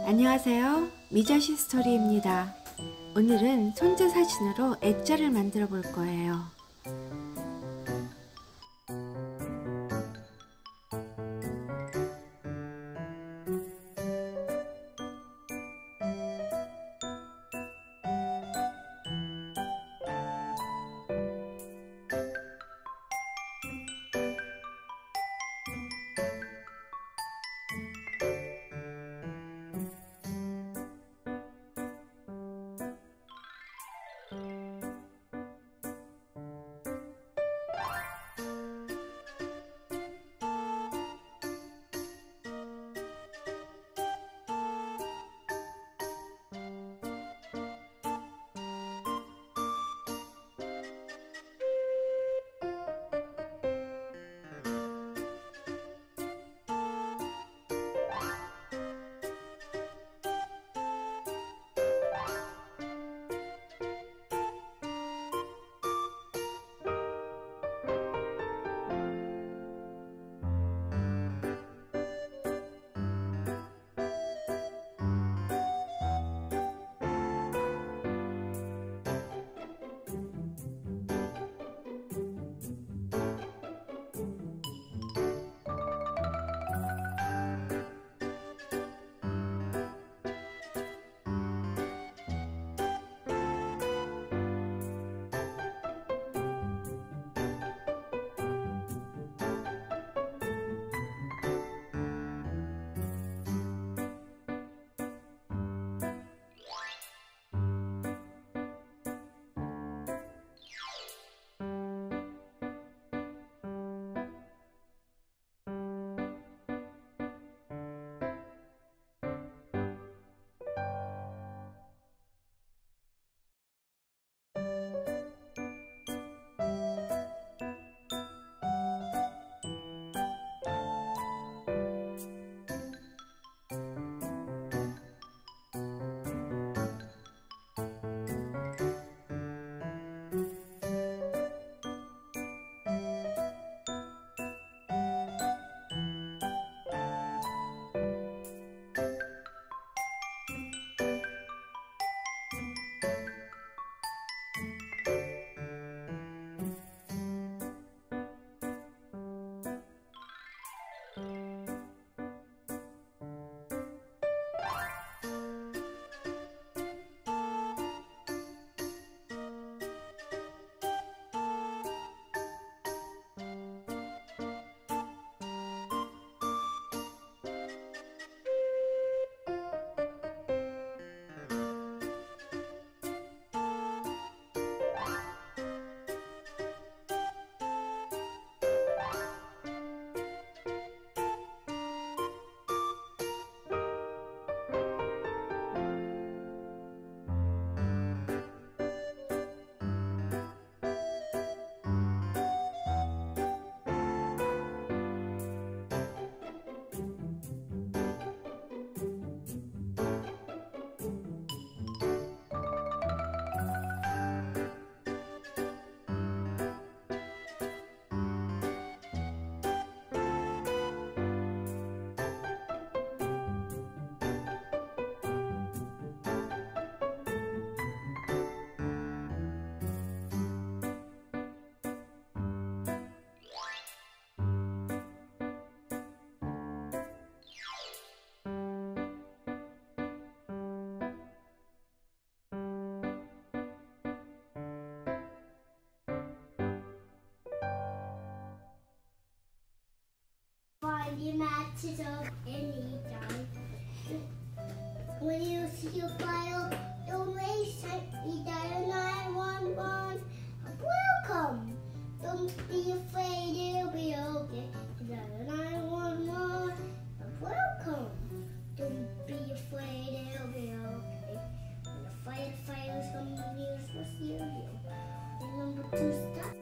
안녕하세요. 미자시 스토리입니다. 오늘은 손자 사진으로 액자를 만들어 볼 거예요. You matches up anytime. When you see your file, don't waste time. We dial 911. Welcome. Don't be afraid, it'll be okay. Dial 911. Welcome. Don't be afraid, it'll be okay. When the firefighters come to you, what's your deal? Remember to stop.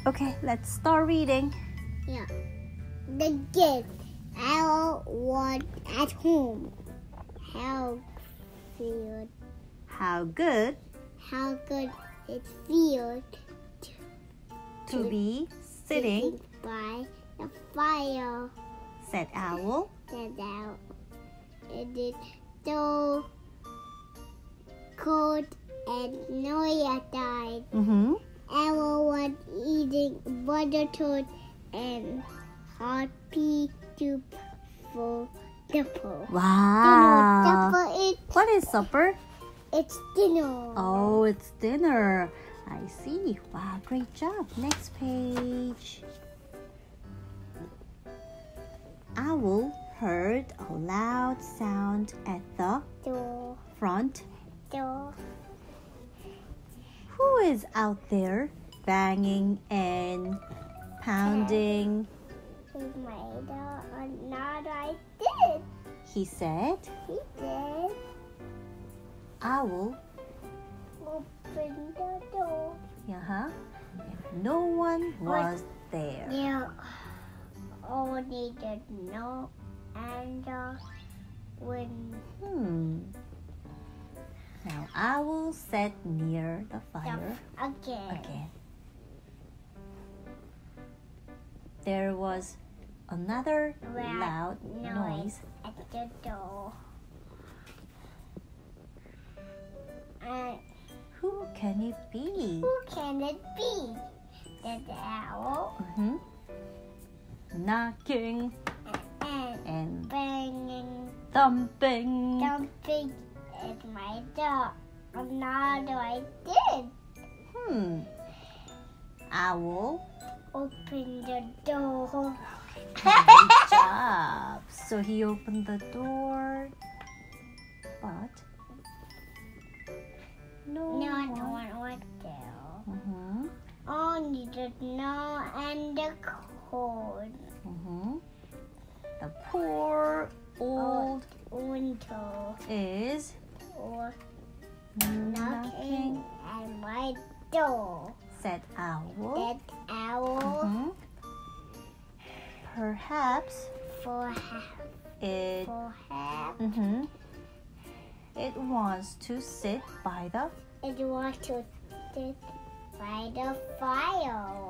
Okay, let's start reading. Yeah. The gift I want at home. How good it feels To be sitting, by the fire. said Owl. Said out. It is so cold and Noah died. Mm-hmm. Owl was eating butter toast and hot pea soup for supper. Wow. Supper is What is supper? it's dinner. Oh, it's dinner. I see. Wow, great job. Next page. Owl heard a loud sound at the Door. front. Door. Who is out there banging and pounding? He made another I did. He said. He did. Owl. Open the door. Uh-huh. No one was there. Yeah. Only the snow and the wind. Now Owl sat near the fire again. There was another loud noise. At the door. And Who can it be? who can it be? The owl Knocking and and banging, thumping. jumping at my door. Another I did. Owl. Open the door. Good job. So he opened the door, but no Not one. one was there. Only the snow and the cold. The poor old Winter is or knocking, knocking at my door. said Owl. That owl Perhaps for it half. It wants to sit by the It wants to sit by the fire.